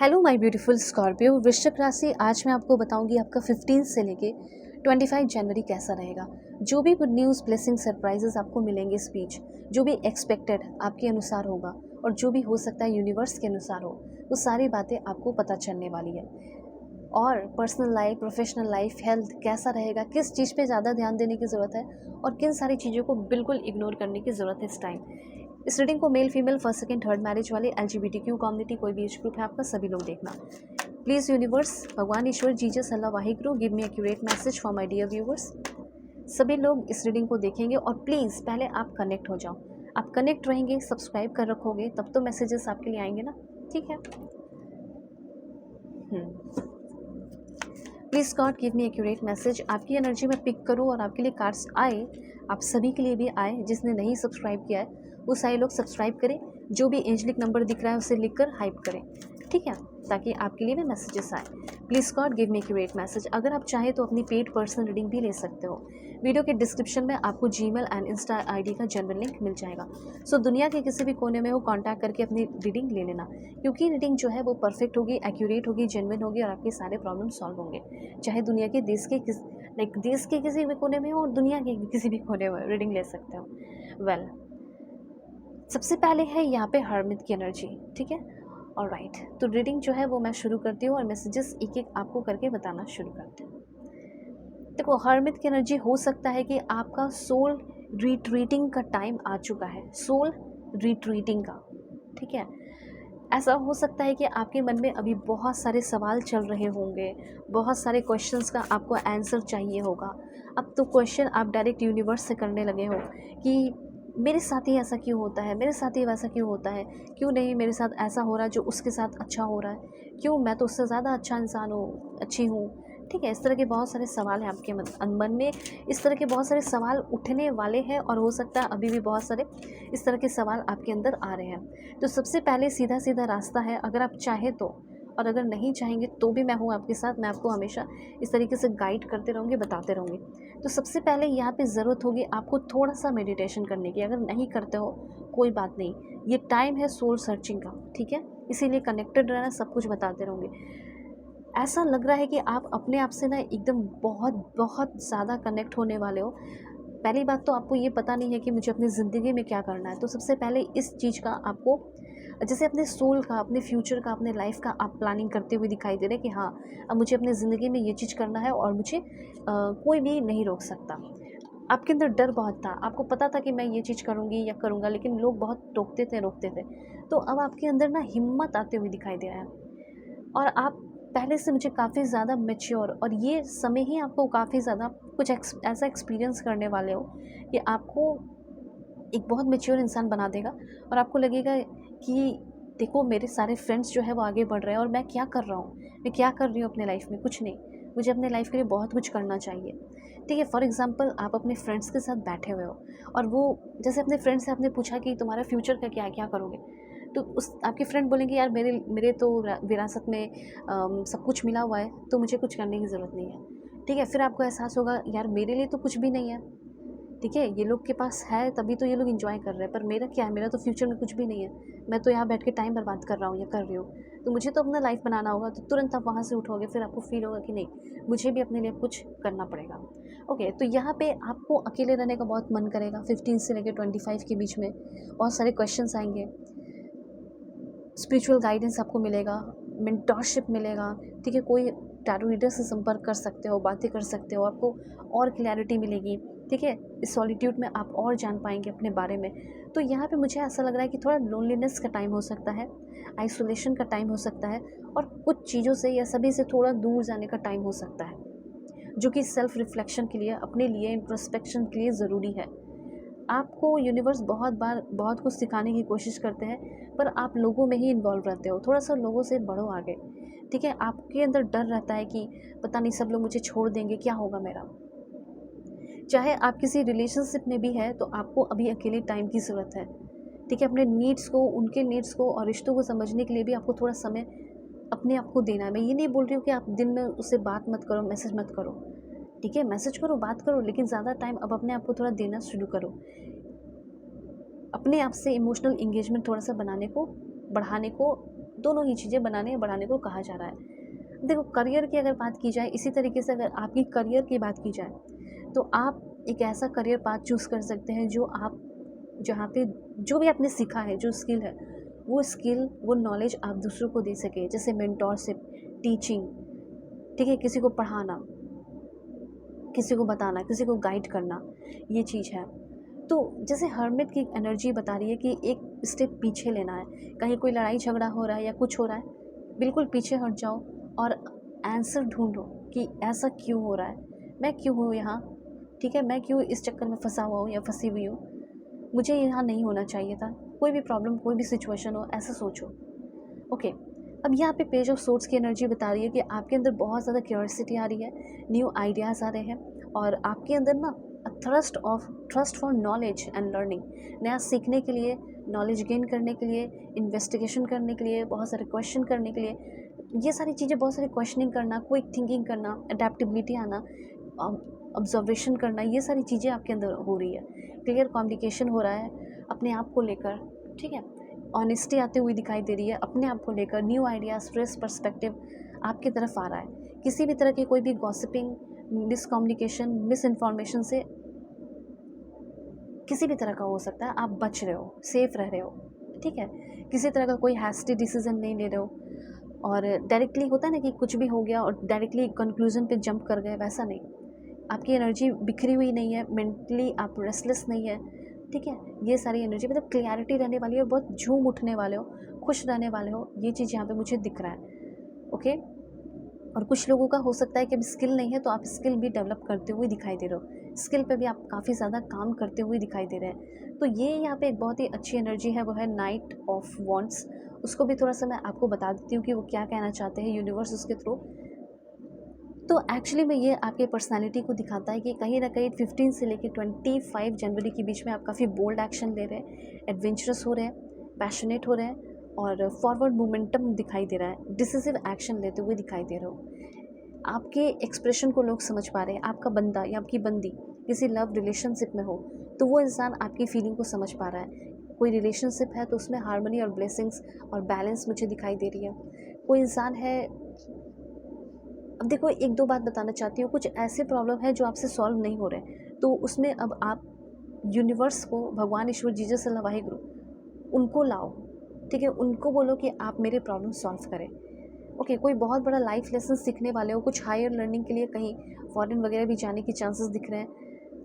Hello my beautiful Scorpio वृश्चिक राशि। आज मैं आपको बताऊंगी आपका 15 से लेके 25 जनवरी कैसा रहेगा। जो भी गुड न्यूज़, ब्लेसिंग, सरप्राइजेस आपको मिलेंगे इस बीच, जो भी एक्सपेक्टेड आपके अनुसार होगा और जो भी हो सकता है यूनिवर्स के अनुसार हो, वो सारी बातें आपको पता चलने वाली है। और personal life, professional life, health कैसा रहेगा, किस चीज़ पे ज़्यादा ध्यान देने की ज़रूरत है और किन सारी चीज़ों को बिल्कुल इग्नोर करने की ज़रूरत है इस टाइम। इस रीडिंग को male, female, first, second, third marriage वाले, LGBTQ कम्युनिटी, कोई भी एज ग्रुप है आपका, सभी लोग देखना। प्लीज़ यूनिवर्स, भगवान, ईश्वर, Jesus, Allah, Waheguru, give me accurate message for my dear viewers. सभी लोग इस रीडिंग को देखेंगे और प्लीज़ पहले आप कनेक्ट हो जाओ। आप कनेक्ट रहेंगे, सब्सक्राइब कर रखोगे, तब तो मैसेजेस आपके लिए आएंगे ना। ठीक है। Please God give me accurate message. आपकी एनर्जी में पिक करूँ और आपके लिए कार्ड्स आए, आप सभी के लिए भी आए। जिसने नहीं सब्सक्राइब किया है वो सारे लोग सब्सक्राइब करें। जो भी एंजलिक नंबर दिख रहा है उसे लिखकर हाइप करें, ठीक है, ताकि आपके लिए भी मैसेजेस आए। Please God give me accurate message. अगर आप चाहें तो अपनी पेड पर्सनल रीडिंग भी ले सकते हो। वीडियो के डिस्क्रिप्शन में आपको जीमेल एंड इंस्टा आईडी का जनरल लिंक मिल जाएगा। सो दुनिया के किसी भी कोने में हो, कांटेक्ट करके अपनी रीडिंग ले लेना, क्योंकि रीडिंग जो है वो परफेक्ट होगी, एक्यूरेट होगी, जेन्युइन होगी और आपके सारे प्रॉब्लम सॉल्व होंगे। चाहे दुनिया के देश के किसी भी कोने में हो और दुनिया के किसी भी कोने में रीडिंग ले सकते हो। वेल, सबसे पहले है यहाँ पे हर्मिट की एनर्जी, ठीक है। ऑलराइट, तो रीडिंग जो है वो मैं शुरू करती हूँ और मैसेजेस एक एक आपको करके बताना शुरू करती हूँ। देखो, हर्मिट की एनर्जी हो सकता है कि आपका सोल रिट्रीटिंग का टाइम आ चुका है, सोल रिट्रीटिंग का, ठीक है। ऐसा हो सकता है कि आपके मन में अभी बहुत सारे सवाल चल रहे होंगे, बहुत सारे क्वेश्चंस का आपको आंसर चाहिए होगा। अब तो क्वेश्चन आप डायरेक्ट यूनिवर्स से करने लगे हो कि मेरे साथ ही ऐसा क्यों होता है, मेरे साथ ही वैसा क्यों होता है, क्यों नहीं मेरे साथ ऐसा हो रहा है जो उसके साथ अच्छा हो रहा है, क्यों मैं तो उससे ज़्यादा अच्छा इंसान हूँ, अच्छी हूँ, ठीक है। इस तरह के बहुत सारे सवाल हैं आपके मन में। इस तरह के बहुत सारे सवाल उठने वाले हैं और हो सकता है अभी भी बहुत सारे इस तरह के सवाल आपके अंदर आ रहे हैं। तो सबसे पहले सीधा सीधा रास्ता है, अगर आप चाहें तो, और अगर नहीं चाहेंगे तो भी मैं हूँ आपके साथ। मैं आपको हमेशा इस तरीके से गाइड करते रहूँगी, बताते रहूँगी। तो सबसे पहले यहाँ पे ज़रूरत होगी आपको थोड़ा सा मेडिटेशन करने की। अगर नहीं करते हो कोई बात नहीं, ये टाइम है सोल सर्चिंग का, ठीक है। इसीलिए कनेक्टेड रहना, सब कुछ बताते रहूँगी। ऐसा लग रहा है कि आप अपने आप से ना एकदम बहुत बहुत ज़्यादा कनेक्ट होने वाले हो। पहली बात तो आपको ये पता नहीं है कि मुझे अपनी ज़िंदगी में क्या करना है। तो सबसे पहले इस चीज़ का आपको, जैसे अपने सोल का, अपने फ्यूचर का, अपने लाइफ का आप प्लानिंग करते हुए दिखाई दे रहे हैं कि हाँ, अब मुझे अपनी ज़िंदगी में ये चीज़ करना है और मुझे कोई भी नहीं रोक सकता। आपके अंदर डर बहुत था, आपको पता था कि मैं ये चीज़ करूँगी या करूँगा, लेकिन लोग बहुत टोकते थे, रोकते थे। तो अब आपके अंदर ना हिम्मत आते हुए दिखाई दे रहा है और आप पहले से मुझे काफ़ी ज़्यादा मैच्योर, और ये समय ही आपको काफ़ी ज़्यादा कुछ ऐसा एक्सपीरियंस करने वाले हो कि आपको एक बहुत मैच्योर इंसान बना देगा। और आपको लगेगा कि देखो, मेरे सारे फ्रेंड्स जो है वो आगे बढ़ रहे हैं और मैं क्या कर रहा हूँ, मैं क्या कर रही हूँ अपने लाइफ में, कुछ नहीं। मुझे अपने लाइफ के लिए बहुत कुछ करना चाहिए, ठीक है। फॉर एग्जांपल, आप अपने फ्रेंड्स के साथ बैठे हुए हो और वो, जैसे अपने फ्रेंड से आपने पूछा कि तुम्हारा फ्यूचर का क्या है, क्या करोगे, तो उस आपके फ्रेंड बोलेंगे यार मेरे मेरे तो विरासत में सब कुछ मिला हुआ है, तो मुझे कुछ करने की ज़रूरत नहीं है, ठीक है। फिर आपको एहसास होगा यार मेरे लिए तो कुछ भी नहीं है, ठीक है। ये लोग के पास है तभी तो ये लोग एंजॉय कर रहे हैं, पर मेरा क्या है, मेरा तो फ्यूचर में कुछ भी नहीं है। मैं तो यहाँ बैठ के टाइम बर्बाद कर रहा हूँ या कर रही हूँ। तो मुझे तो अपना लाइफ बनाना होगा। तो तुरंत आप वहाँ से उठोगे, फिर आपको फील होगा कि नहीं, मुझे भी अपने लिए कुछ करना पड़ेगा। ओके, तो यहाँ पे आपको अकेले रहने का बहुत मन करेगा। 15 से लेकर 25 के बीच में बहुत सारे क्वेश्चंस आएंगे, स्पिरिचुअल गाइडेंस आपको मिलेगा, मेंटरशिप मिलेगा, ठीक है। कोई टैरो रीडर से संपर्क कर सकते हो, बातें कर सकते हो, आपको और क्लैरिटी मिलेगी, ठीक है। इस सॉलिट्यूड में आप और जान पाएंगे अपने बारे में। तो यहाँ पे मुझे ऐसा लग रहा है कि थोड़ा लोनलीनेस का टाइम हो सकता है, आइसोलेशन का टाइम हो सकता है, और कुछ चीज़ों से या सभी से थोड़ा दूर जाने का टाइम हो सकता है, जो कि सेल्फ रिफ्लेक्शन के लिए, अपने लिए इंट्रोस्पेक्शन के लिए ज़रूरी है। आपको यूनिवर्स बहुत बार बहुत कुछ सिखाने की कोशिश करते हैं, पर आप लोगों में ही इन्वॉल्व रहते हो। थोड़ा सा लोगों से बढ़ो आगे, ठीक है। आपके अंदर डर रहता है कि पता नहीं सब लोग मुझे छोड़ देंगे, क्या होगा मेरा। चाहे आप किसी रिलेशनशिप में भी है तो आपको अभी अकेले टाइम की ज़रूरत है, ठीक है। अपने नीड्स को, उनके नीड्स को और रिश्तों को समझने के लिए भी आपको थोड़ा समय अपने आप को देना है। मैं ये नहीं बोल रही हूँ कि आप दिन में उससे बात मत करो, मैसेज मत करो, ठीक है। मैसेज करो, बात करो, लेकिन ज़्यादा टाइम अब अपने आप को थोड़ा देना शुरू करो। अपने आप से इमोशनल इंगेजमेंट थोड़ा सा बनाने को, बढ़ाने को दोनों ही चीज़ें बनाने या बढ़ाने को कहा जा रहा है। देखो करियर की अगर बात की जाए, इसी तरीके से अगर आपकी करियर की बात की जाए तो आप एक ऐसा करियर पाथ चूज़ कर सकते हैं जो आप, जहाँ पे जो भी आपने सीखा है, जो स्किल है, वो स्किल, वो नॉलेज आप दूसरों को दे सके। जैसे मेंटोरशिप, टीचिंग, ठीक है, किसी को पढ़ाना, किसी को बताना, किसी को गाइड करना, ये चीज़ है। तो जैसे हर्मिट की एनर्जी बता रही है कि एक स्टेप पीछे लेना है। कहीं कोई लड़ाई झगड़ा हो रहा है या कुछ हो रहा है, बिल्कुल पीछे हट जाओ और आंसर ढूंढो कि ऐसा क्यों हो रहा है, मैं क्यों हूँ यहाँ, ठीक है, मैं क्यों इस चक्कर में फंसा हुआ हूँ या फंसी हुई हूँ, मुझे यहाँ नहीं होना चाहिए था। कोई भी प्रॉब्लम, कोई भी सिचुएशन हो, ऐसा सोचो। ओके, अब यहाँ पे पेज ऑफ सोर्ड्स की एनर्जी बता रही है कि आपके अंदर बहुत ज़्यादा क्यूरियोसिटी आ रही है, न्यू आइडियाज़ आ रहे हैं, और आपके अंदर ना trust for knowledge and learning, नया सीखने के लिए, नॉलेज गेन करने के लिए, इन्वेस्टिगेशन करने के लिए, बहुत सारे क्वेश्चन करने के लिए, ये सारी चीज़ें, बहुत सारी क्वेश्चनिंग करना, क्विक थिंकिंग करना, अडेप्टेबिलिटी आना, ऑब्जर्वेशन करना, ये सारी चीज़ें आपके अंदर हो रही है। क्लियर कम्युनिकेशन हो रहा है अपने आप को लेकर, ठीक है, ऑनेस्टी आते हुई दिखाई दे रही है अपने आप को लेकर, न्यू आइडियाज़, फ्रेश पर्सपेक्टिव आपकी तरफ आ रहा है। किसी भी तरह की कोई भी गॉसिपिंग, मिसकम्युनिकेशन, मिस इन्फॉर्मेशन से किसी भी तरह का हो सकता है, आप बच रहे हो, सेफ रह रहे हो, ठीक है, किसी तरह का कोई हैस्टी डिसीजन नहीं ले रहे हो, और डायरेक्टली होता है ना कि कुछ भी हो गया और डायरेक्टली कंक्लूजन पे जंप कर गए, वैसा नहीं। आपकी एनर्जी बिखरी हुई नहीं है, मेंटली आप रेस्टलेस नहीं है, ठीक है, ये सारी एनर्जी मतलब क्लैरिटी रहने वाली है, और बहुत झूम उठने वाले हो, खुश रहने वाले हो, ये चीज़ यहाँ पे मुझे दिख रहा है। ओके, और कुछ लोगों का हो सकता है कि अभी स्किल नहीं है, तो आप स्किल भी डेवलप करते हुए दिखाई दे रहे हो, स्किल पे भी आप काफ़ी ज़्यादा काम करते हुए दिखाई दे रहे हैं। तो ये यहाँ पे एक बहुत ही अच्छी एनर्जी है, वो है नाइट ऑफ वॉन्ड्स। उसको भी थोड़ा सा मैं आपको बता देती हूँ कि वो क्या कहना चाहते हैं यूनिवर्स उसके थ्रू। तो एक्चुअली में ये आपके पर्सनालिटी को दिखाता है कि कहीं ना कहीं 15 से लेकर 25 जनवरी के बीच में आप काफ़ी बोल्ड एक्शन ले रहे हैं, एडवेंचरस हो रहे हैं, पैशनेट हो रहे हैं, और फॉरवर्ड मोमेंटम दिखाई दे रहा है, डिसिसिव एक्शन लेते हुए दिखाई दे रहे हो। आपके एक्सप्रेशन को लोग समझ पा रहे हैं। आपका बंदा या आपकी बंदी किसी लव रिलेशनशिप में हो तो वो इंसान आपकी फीलिंग को समझ पा रहा है। कोई रिलेशनशिप है तो उसमें हार्मनी और ब्लेसिंग्स और बैलेंस मुझे दिखाई दे रही है। कोई इंसान है, अब देखो एक दो बात बताना चाहती हूँ, कुछ ऐसे प्रॉब्लम है जो आपसे सॉल्व नहीं हो रहे, तो उसमें अब आप यूनिवर्स को, भगवान, ईश्वर, जीसस अल्लाह वाहिगुरु, उनको लाओ, ठीक है, उनको बोलो कि आप मेरे प्रॉब्लम सॉल्व करें। ओके, कोई बहुत बड़ा लाइफ लेसन सीखने वाले हो, कुछ हायर लर्निंग के लिए कहीं फॉरेन वगैरह भी जाने के चांसेस दिख रहे हैं।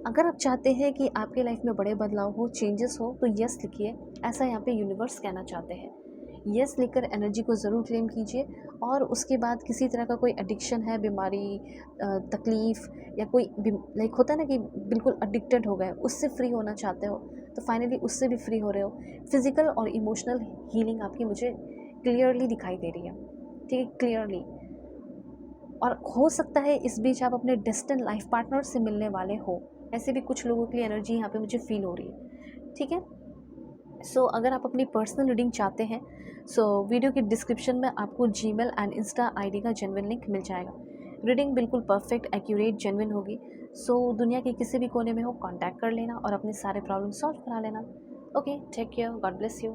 अगर आप चाहते हैं कि आपके लाइफ में बड़े बदलाव हो, चेंजेस हो, तो यस लिखिए, ऐसा यहाँ पे यूनिवर्स कहना चाहते हैं। यस लिखकर एनर्जी को ज़रूर क्लेम कीजिए, और उसके बाद किसी तरह का कोई एडिक्शन है, बीमारी, तकलीफ़, या कोई लाइक होता है ना कि बिल्कुल एडिक्टेड हो गए, उससे फ्री होना चाहते हो, तो फाइनली उससे भी फ्री हो रहे हो। फिज़िकल और इमोशनल हीलिंग आपकी मुझे क्लियरली दिखाई दे रही है, ठीक है, क्लियरली। और हो सकता है इस बीच आप अपने डेस्टिन लाइफ पार्टनर से मिलने वाले हो, ऐसे भी कुछ लोगों के लिए एनर्जी यहाँ पे मुझे फील हो रही है, ठीक है। सो अगर आप अपनी पर्सनल रीडिंग चाहते हैं, सो वीडियो की डिस्क्रिप्शन में आपको जीमेल एंड इंस्टा आईडी का जेन्युइन लिंक मिल जाएगा। रीडिंग बिल्कुल परफेक्ट, एक्यूरेट, जेन्युइन होगी। सो दुनिया के किसी भी कोने में हो, कांटेक्ट कर लेना और अपने सारे प्रॉब्लम सॉल्व करा लेना। Okay, take care, God bless you.